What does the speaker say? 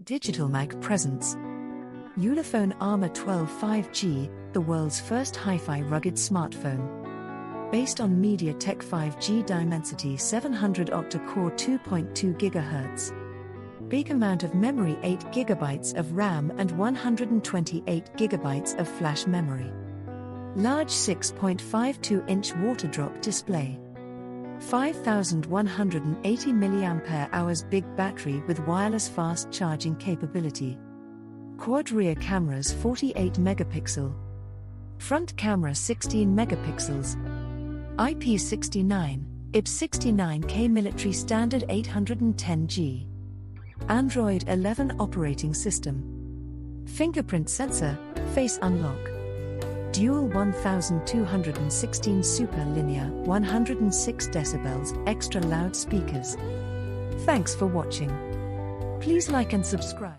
Digitalmag presents Ulefone Armor 12 5G, the world's first HiFi Rugged smartphone. Based on Mediatek 5G Dimencity 700 OctaCore 2.2 GHz. Big amount of memory, 8 GB of RAM and 128 GB of flash memory. Large 6.52-inch waterdrop display. 5180 milliampere-hours big battery with wireless fast charging capability. Quad rear cameras 48 megapixel. Front camera 16 megapixels. IP69, IP69K military standard 810G. Android 11 operating system. Fingerprint sensor, face unlock. Dual 1216 super linear 106 decibels extra loud speakers. Thanks for watching. Please like and subscribe.